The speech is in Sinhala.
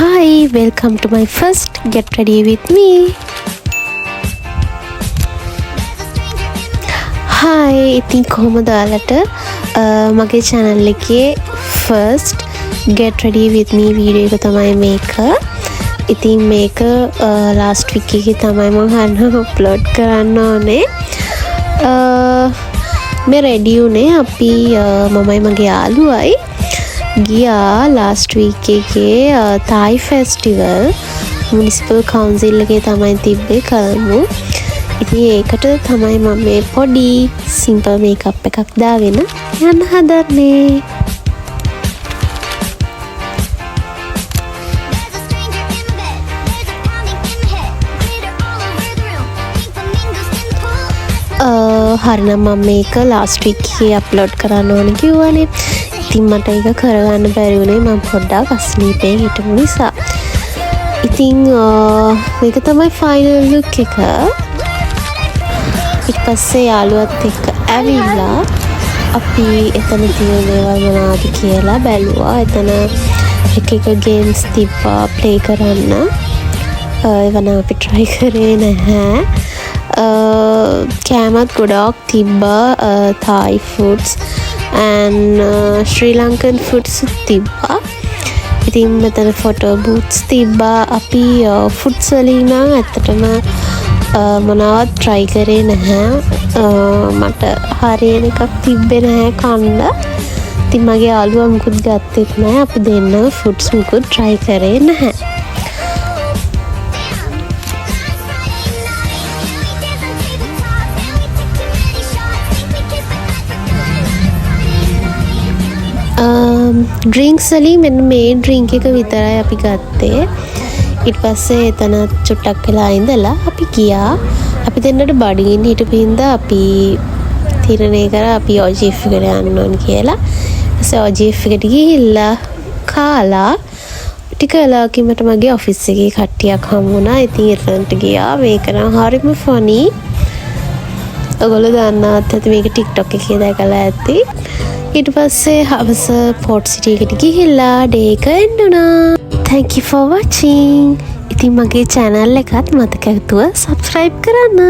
Hi, welcome to my first Get Ready With Me. Hi, ඉතින් කොහොමද ඔයාලට මගේ channel එකේ first Get Ready With Me video එක තමයි මේක. ඉතින් මේක last week එකේ තමයි මම upload කරන්න ඕනේ. මේ ready උනේ අපි මමයි මගේ යාළුවයි ගියා last week එකේ Thai festival municipal council එකේ තමයි තිබ්බේ කල්මු. ඉතින් ඒකට තමයි මම මේ පොඩි simple makeup එකක් දාගෙන යන්න හදන්නේ. හරිනම් මම මේක last week එකේ upload කරන්න ඕන කිව්වනේ. ඉතින් මට ඒක කරගන්න බැරි වුණේ මම පොඩ්ඩක් අස්ලීපේ හිටපු නිසා. ඉතින් මේක තමයි final look එක. ඊට පස්සේ යාළුවත් එක්ක ඇවිල්ලා අපි එතන තියෙන දේවල් මොනවද කියලා බැලුවා. එතන එක games තිබ්බා play කරන්න. ඒව නම් අපි try කරේ නැහැ. කෑමත් ගොඩාක් තිබ්බා. Thai foods and Sri Lankan foods තිබ්බා. ඉතින් මෙතන photo booths තිබ්බා. අපි foods වලින් නම් ඇත්තටම මොනවත් try කරේ නැහැ. මට හරියන එකක් තිබ්බේ නැහැ කන්න. ඉතින් මගේ යාළුවා මුකුත් ගත්තෙත් නැහැ. අපි දෙන්නම foods මුකුත් try කරේ නැහැ. ඩ්‍රින්ක්ස් වලින් මෙන්න මේ ඩ්‍රින්ක් එක විතරයි අපි ගත්තේ. ඊට පස්සේ එතන චුට්ටක් වෙලා ඉඳලා අපි ගියා. අපි දෙන්නට බඩගින්න හිටපු හින්දා අපි තීරණය කරා අපි OGF එකට යන්න ඕන කියලා. ඊපස්සේ OGF එකට ගිහිල්ලා කාලා ටික වෙලාවකින් මට මගේ ඔෆිස් එකේ කට්ටියක් හමු වුණා. ඉතින් එතනට ගියා. මේක නම් හරිම ෆනි. ඔයගොල්ලෝ දන්නවත් ඇති මේක TikTok එකේ දැකලා ඇති. ඊට පස්සේ හවස පෝට් සිටි එකට ගිහිල්ලා ඩේ එක එන්න වුණා. Thank you for watching. ඉතින් මගේ channel එකත් මතක ඇතුව subscribe කරන්න.